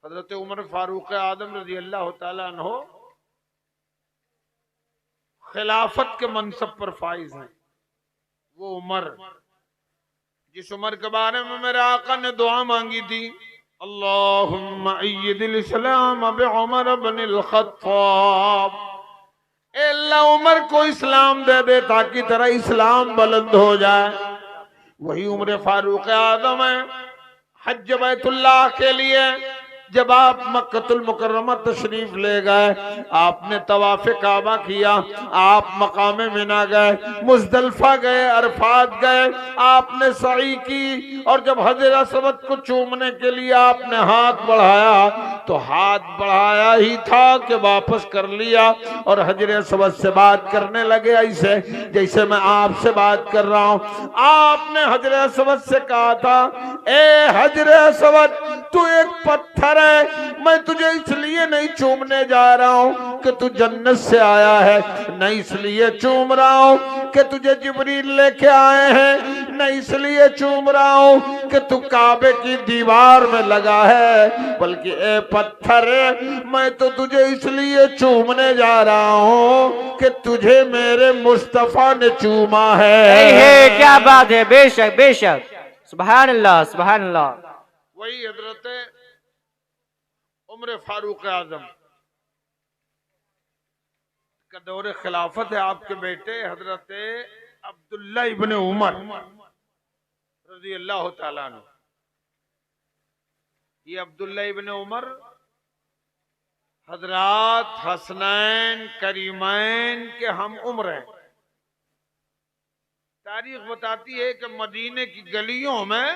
हजरत उमर फारूक आजम रजी अल्लाह तआला अन्हो खिलाफत के मनसब पर फाइज हैं। वो उमर जिस उमर के बारे में मेरे आका ने दुआ मांगी थी, अल्लाहुम्मा अय्यिदिल इस्लाम बिउमर इब्निल खत्ताब, ए अल्लाह उमर को इस्लाम दे दे ताकि तेरा इस्लाम बुलंद हो जाए। वही उमर फारूक आजम है। हज बैतुल्लाह के लिए जब आप मक्कतुल मुकर्रमा तशरीफ ले गए, आपने तवाफ़े काबा किया, आप मकामे मिना गए, मुज़दलिफा गए, अरफात गए, आपने सई की, और जब हजर असवद को चूमने के लिए आपने हाथ बढ़ाया तो हाथ बढ़ाया ही था कि वापस कर लिया और हजर असवद से बात करने लगे ऐसे जैसे मैं आपसे बात कर रहा हूं। आपने हजर असवद से कहा था, ए हजर असवद तू एक पत्थर है, मैं तुझे इसलिए नहीं चूमने जा रहा हूं कि तू जन्नत से आया है, न इसलिए चूम रहा हूं कि तुझे जिब्रील लेके आए हैं, न इसलिए चूम रहा हूं कि तू काबे की दीवार में लगा है, बल्कि ए पत्थर मैं तो तुझे इसलिए चूमने जा रहा हूं कि तुझे मेरे मुस्तफा ने चूमा है। क्या बात है, बेशक बेशक, सुभान अल्लाह सुभान अल्लाह। वही हजरत उमर फारूक आजम का दौरे खिलाफत है। आपके बेटे हजरत अब्दुल्ला इब्ने उमर रजी अल्लाह तआला अन्हु, ये अब्दुल्ला इब्ने उमर हजरत हसनैन करीमैन के हम उम्र हैं। तारीख बताती है कि मदीने की गलियों में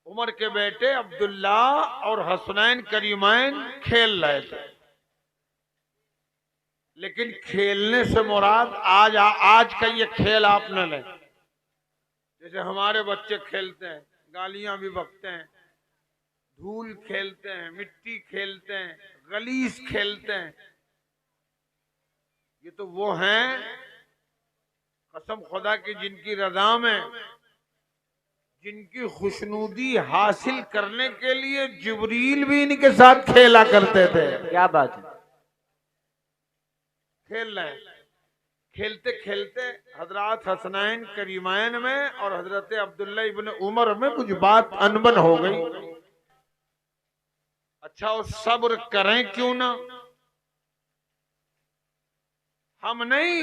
उमर के बेटे अब्दुल्ला और हसनैन करीमैन खेल रहे थे, लेकिन खेलने से मुराद आज का ये खेल आप न लें। जैसे हमारे बच्चे खेलते हैं, गालियां भी बकते हैं, धूल खेलते हैं, मिट्टी खेलते हैं, गलीस खेलते हैं, ये तो वो हैं कसम खुदा की जिनकी रजा में, जिनकी खुशनुदी हासिल करने के लिए जिब्रील भी इनके साथ खेला करते थे। क्या बात है, खेल रहे हैं, खेलते खेलते हजरत हसनैन करीमैन में और हजरत अब्दुल्ला इब्ने उमर में कुछ बात अनबन हो गई। अच्छा और सब्र करें क्यों ना, हम नहीं,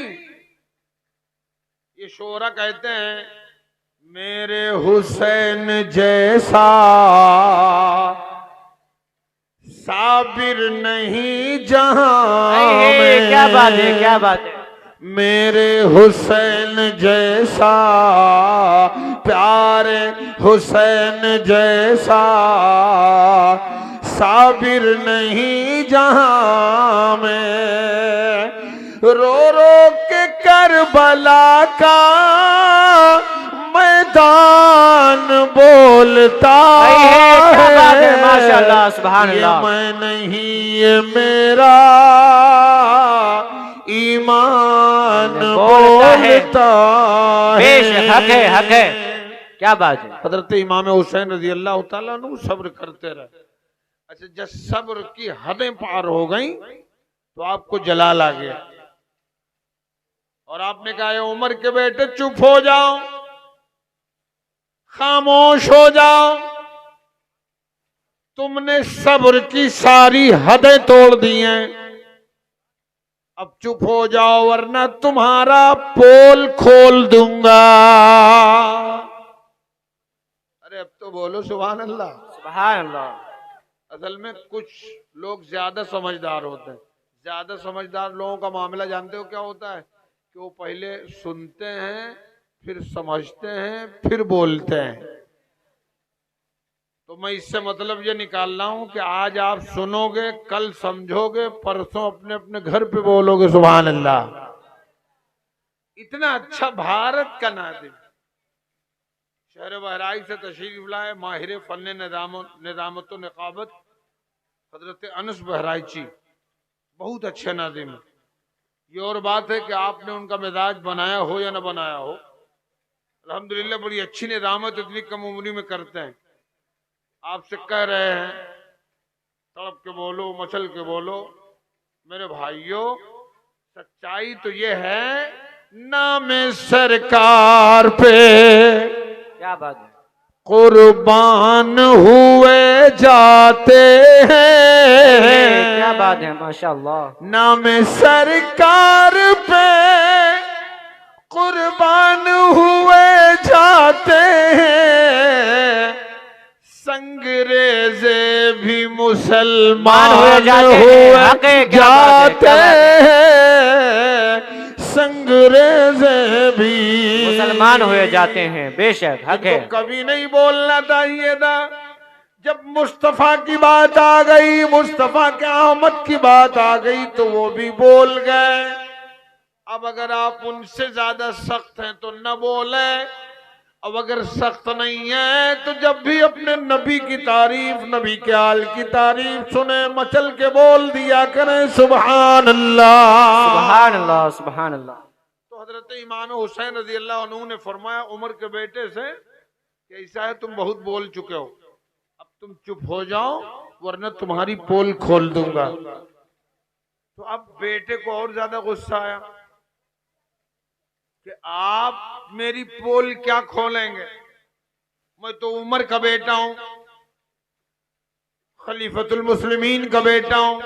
ये शोरा कहते हैं मेरे हुसैन जैसा साबिर नहीं जहां में। क्या बात है, क्या बात है, मेरे हुसैन जैसा प्यारे हुसैन जैसा साबिर नहीं जहां में। रो रो के करबला का मैदान बोलता है, माशाअल्लाह सुभान अल्लाह। मैं नहीं ये मेरा ईमान बोलता है। हक है, हक है, क्या बात है। हजरत इमाम हुसैन रजी अल्लाह तआला अन्हु सब्र करते रहे। अच्छा जब सब्र की हदें पार हो गई तो आपको जलाल आ गया और आपने कहा उमर के बेटे चुप हो जाओ, खामोश हो जाओ, तुमने सब्र की सारी हदें तोड़ दी हैं, अब चुप हो जाओ वरना तुम्हारा पोल खोल दूंगा। अरे अब तो बोलो सुभान अल्लाह सुभान अल्लाह। असल में कुछ लोग ज्यादा समझदार होते हैं। ज्यादा समझदार लोगों का मामला जानते हो क्या होता है कि वो पहले सुनते हैं, फिर समझते हैं, फिर बोलते हैं। तो मैं इससे मतलब ये निकाल रहा हूं कि आज आप सुनोगे, कल समझोगे, परसों अपने अपने घर पे बोलोगे सुभान अल्लाह। इतना अच्छा भारत का नादिम शहर बहराइच से तशरीफ लाए माहिर फन निजामत निकाबत हजरत अनस बहराइची, बहुत अच्छे नादिम है। ये और बात है कि आपने उनका मिजाज बनाया हो या ना बनाया हो, अल्हम्दुलिल्लाह बड़ी अच्छी निजामत इतनी कम उम्र में करते हैं। आपसे कह रहे हैं तड़प के बोलो, मचल के बोलो। मेरे भाइयों, सच्चाई तो ये है, नाम सरकार पे क्या बात है, कुर्बान हुए जाते हैं। क्या बात है, माशाअल्लाह। नाम सरकार पे कुर्बान हुए जाते हैं, संगरेजे भी मुसलमान हुए जाते हैं, संगरेजे भी मुसलमान हुए जाते हैं। बेशक हक है। तो कभी नहीं बोलना चाहिए था। जब मुस्तफा की बात आ गई, मुस्तफा के आमद की बात आ गई, तो वो भी बोल गए। अब अगर आप उनसे ज्यादा सख्त हैं तो न बोले, अब अगर सख्त नहीं है तो जब भी अपने नबी की तारीफ, नबी के आल की तारीफ सुने, मचल के बोल दिया करें सुभान अल्लाह, सुभान अल्लाह, सुभान अल्लाह। तो हजरत इमाम हुसैन रजी अल्लाह अन्हु ने फरमाया उमर के बेटे से कि ऐसा है, तुम बहुत बोल चुके हो, अब तुम चुप हो जाओ वरना तुम्हारी पोल खोल दूंगा। तो अब बेटे को और ज्यादा गुस्सा आया कि आप मेरी पोल क्या खोलेंगे, मैं तो उमर का बेटा हूं, खलीफतुल मुस्लिमीन का बेटा हूं।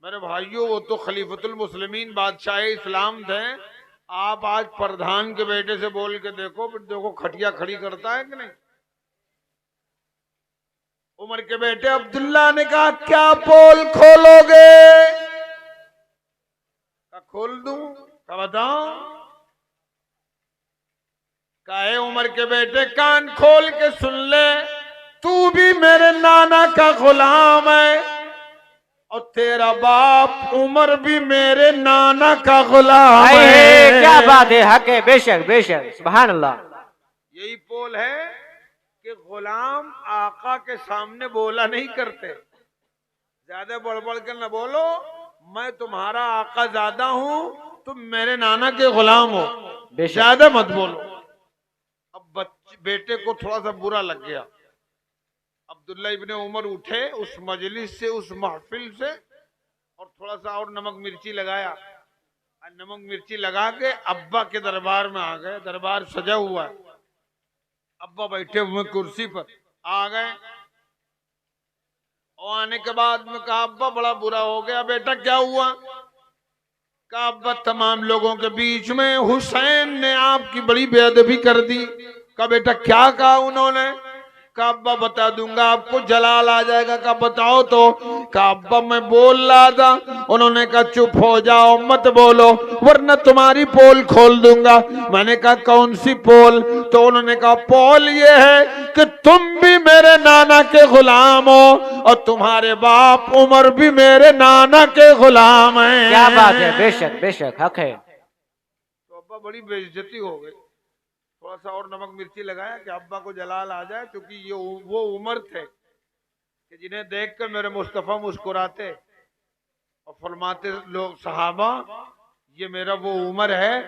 मेरे भाइयों, वो तो खलीफतुल मुस्लिमीन बादशाह इस्लाम थे, आप आज प्रधान के बेटे से बोल के देखो, फिर देखो खटिया खड़ी करता है कि नहीं। उमर के बेटे अब्दुल्ला ने कहा क्या पोल खोलोगे, का खोल दूं, का बताओ। कहे उमर के बेटे कान खोल के सुन ले, तू भी मेरे नाना का गुलाम है और तेरा बाप उमर भी मेरे नाना का गुलाम है। क्या बात है, हक है। बेशक बेशक, सुभान अल्लाह। यही पोल है कि गुलाम आका के सामने बोला नहीं करते, ज्यादा बड़बड़ कर न बोलो, मैं तुम्हारा आका ज्यादा हूं, तुम मेरे नाना के गुलाम हो, ज्यादा मत बोलो। अब बेटे को थोड़ा सा बुरा लग गया। अब्दुल्ला इब्ने उमर उठे उस मजलिस से, उस महफिल से, और थोड़ा सा और नमक मिर्ची लगाया, और नमक मिर्ची लगा के अब्बा के दरबार में आ गए। दरबार सजा हुआ है, अब्बा बैठे हुए कुर्सी पर आ गए। और आने के बाद में कहा अब्बा बड़ा बुरा हो गया, बेटा क्या हुआ। कहा अब्बा तमाम लोगों के बीच में हुसैन ने आपकी बड़ी बेअदबी कर दी। कहा बेटा क्या कहा उन्होंने। कहा अब्बा बता दूंगा, आपको जलाल आ जाएगा। कहा बताओ तो। कहा अब्बा मैं बोल रहा था, उन्होंने कहा चुप हो जाओ मत बोलो वरना तुम्हारी पोल खोल दूंगा। मैंने कहा कौन सी पोल। तो उन्होंने कहा पोल ये है कि तुम भी मेरे नाना के गुलाम हो और तुम्हारे बाप उमर भी मेरे नाना के गुलाम हैं। क्या बात है, बेशक बेशक, हक है। तो अब्बा बड़ी बेइज्जती हो गई। थोड़ा सा और नमक मिर्ची लगाया कि अब्बा को जलाल आ जाए, क्योंकि ये वो उमर थे कि जिन्हें देखकर मेरे मुस्तफा मुस्कुराते और फरमाते लोग सहाबा, ये मेरा वो उमर है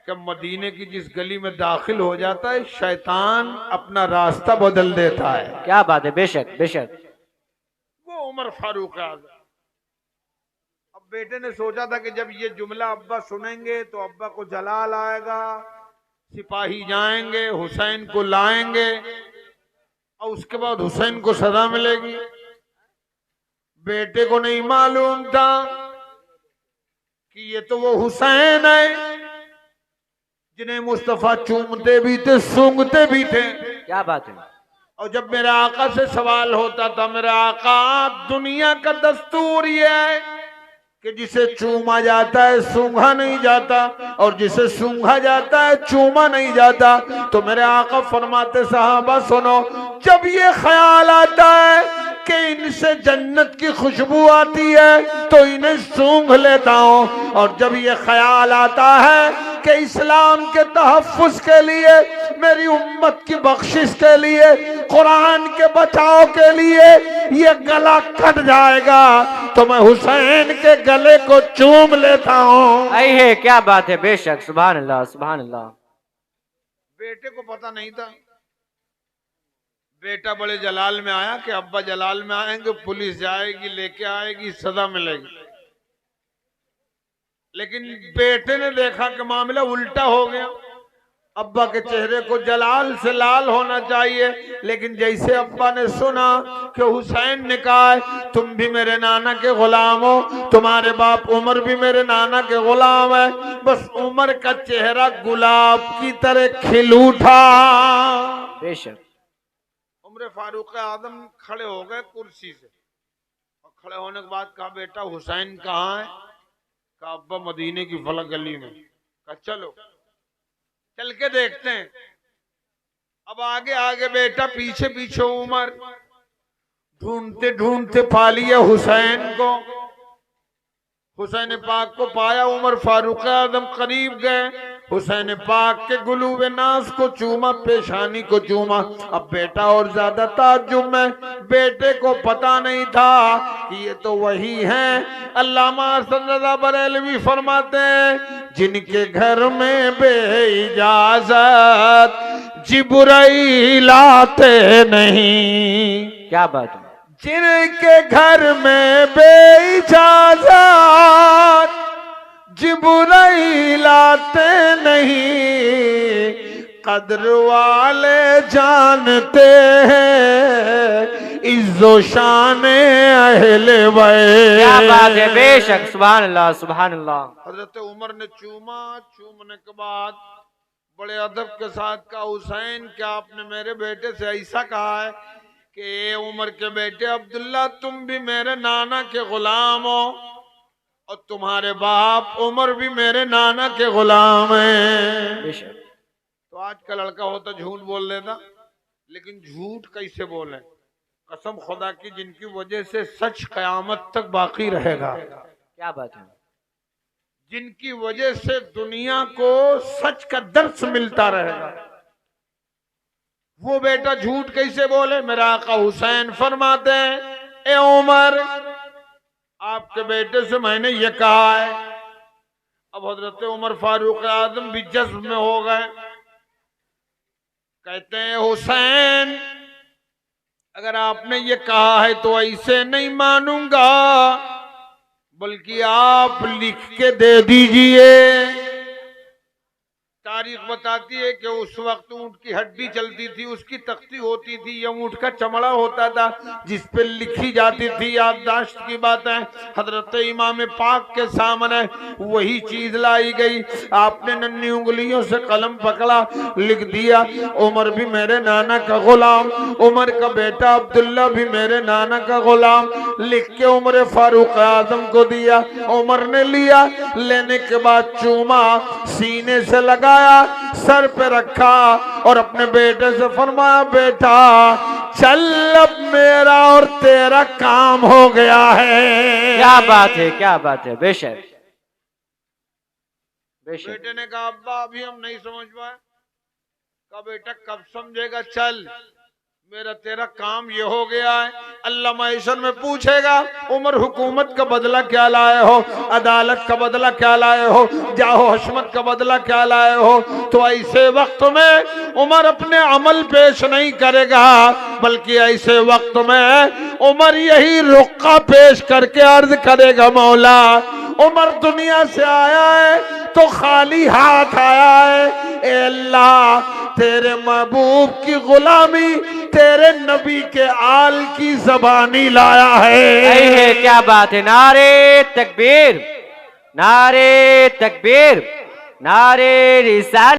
कि मदीने की जिस गली में दाखिल हो जाता है शैतान अपना रास्ता बदल देता है। क्या बात है, बेशक बेशक, वो उमर फारूक आज़म। अब बेटे ने सोचा था कि जब ये जुमला अब्बा सुनेंगे तो अब्बा को जलाल आएगा, सिपाही जाएंगे हुसैन को लाएंगे और उसके बाद हुसैन को सजा मिलेगी। बेटे को नहीं मालूम था कि ये तो वो हुसैन है जिन्हें मुस्तफा चूमते भी थे, सूंघते भी थे। क्या बात है। और जब मेरे आका से सवाल होता था, मेरे आका दुनिया का दस्तूर ये है कि जिसे चूमा जाता है सूंघा नहीं जाता और जिसे सूंघा जाता है चूमा नहीं जाता। तो मेरे आका फरमाते सहाबा सुनो, जब ये ख्याल आता है कि इनसे जन्नत की खुशबू आती है तो इन्हें सूंघ लेता हूं, और जब ये ख्याल आता है कि इस्लाम के तहफ्फुज के लिए, मेरी उम्मत की बख्शिश के लिए, कुरान के बचाव के लिए ये गला कट जाएगा तो मैं हुसैन के गले को चूम लेता हूं। आई है, क्या बात है, बेशक, सुभान अल्लाह, सुभान अल्लाह। बेटे को पता नहीं था, बेटा बड़े जलाल में आया कि अब्बा जलाल में आएंगे, पुलिस जाएगी, लेके आएगी, सजा मिलेगी। लेकिन बेटे ने देखा कि मामला उल्टा हो गया। अब्बा के चेहरे को जलाल से लाल होना चाहिए, लेकिन जैसे अब्बा ने सुना कि हुसैन ने कहा है तुम भी मेरे नाना के गुलाम हो, तुम्हारे बाप उमर भी मेरे नाना के गुलाम है, बस उमर का चेहरा गुलाब की तरह खिल उठा। बेशक। उमर फारूक आजम खड़े हो गए कुर्सी से, और खड़े होने के बाद कहा बेटा हुसैन कहाँ है? कहा अब्बा मदीने की फलक गली में। कहा चलो चल के देखते हैं। अब आगे आगे बेटा, पीछे पीछे उमर, ढूंढते ढूंढते पा लिया हुसैन को। हुसैन पाक को पाया, उमर फारूक आजम करीब गए, हुसैन पाक के गुलूबे नास को चूमा, पेशानी को चूमा। अब बेटा और ज्यादा ताज्जुब में, बेटे को पता नहीं था कि ये तो वही हैं अल्लामा हसन रज़ा बरेलवी फरमाते हैं जिनके घर में बेइजाजत जिब्राइल आते नहीं। क्या बात है। जिनके घर में बेइजाजत जिब्राइल आते नहीं, कद्र वाले जानते हैं इज्जो शाने अहले बैत। क्या बात है। बेशक। सुभान अल्लाह सुभान अल्लाह। हजरत उमर ने चूमा, चूमने के बाद बड़े अदब के साथ कहा हुसैन क्या आपने मेरे बेटे से ऐसा कहा है कि उमर के बेटे अब्दुल्ला तुम भी मेरे नाना के गुलाम हो और तुम्हारे बाप उमर भी मेरे नाना के गुलाम हैं। बेशक। तो आज का लड़का होता झूठ बोल देता, लेकिन झूठ कैसे बोले? कसम खुदा की जिनकी वजह से सच कयामत तक बाकी रहेगा, क्या बात है। जिनकी वजह से दुनिया को सच का दर्स मिलता रहेगा, वो बेटा झूठ कैसे बोले? मेरा आका हुसैन फरमाते हैं ए उमर आपके बेटे से मैंने ये कहा है। अब हजरत उमर फारूक आजम भी जज्ब में हो गए, कहते हैं हुसैन अगर आपने ये कहा है तो ऐसे नहीं मानूंगा, बल्कि आप लिख के दे दीजिए। तारीख बताती है कि उस वक्त ऊंट की हड्डी चलती थी, उसकी तख्ती होती थी, या ऊंट का चमड़ा होता था जिस पे लिखी जाती थी याददाश्त की बातें। हजरत इमाम पाक के सामने वही चीज लाई गई, आपने नन्ही उंगलियों से कलम पकड़ा, लिख दिया उमर भी मेरे नाना का गुलाम, उमर का बेटा अब्दुल्ला भी मेरे नाना का गुलाम। लिख के उमर फारूक आजम को दिया, उमर ने लिया, लेने के बाद चूमा, सीने से लगा, सर पे रखा और अपने बेटे से फरमाया बेटा चल अब मेरा और तेरा काम हो गया है। क्या बात है। क्या बात है। बेशक। बेशक। बेटे ने कहा अब्बा अभी हम नहीं समझ पाए। कहा बेटा कब समझेगा? चल मेरा तेरा काम ये हो गया है। अल्लाह महशर में पूछेगा उमर हुकूमत का बदला क्या लाए हो, अदालत का बदला क्या लाए हो, जाहो हशमत का बदला क्या लाए हो। तो ऐसे वक्त में उमर अपने अमल पेश नहीं करेगा, बल्कि ऐसे वक्त में उमर यही रुक्का पेश करके अर्ज करेगा मौला उमर दुनिया से आया है तो खाली हाथ आया है, ए अल्लाह तेरे महबूब की गुलामी तेरे नबी के आल की जबानी लाया है। क्या बात है। नारे तकबीर, नारे तकबीर, नारे रिसालत।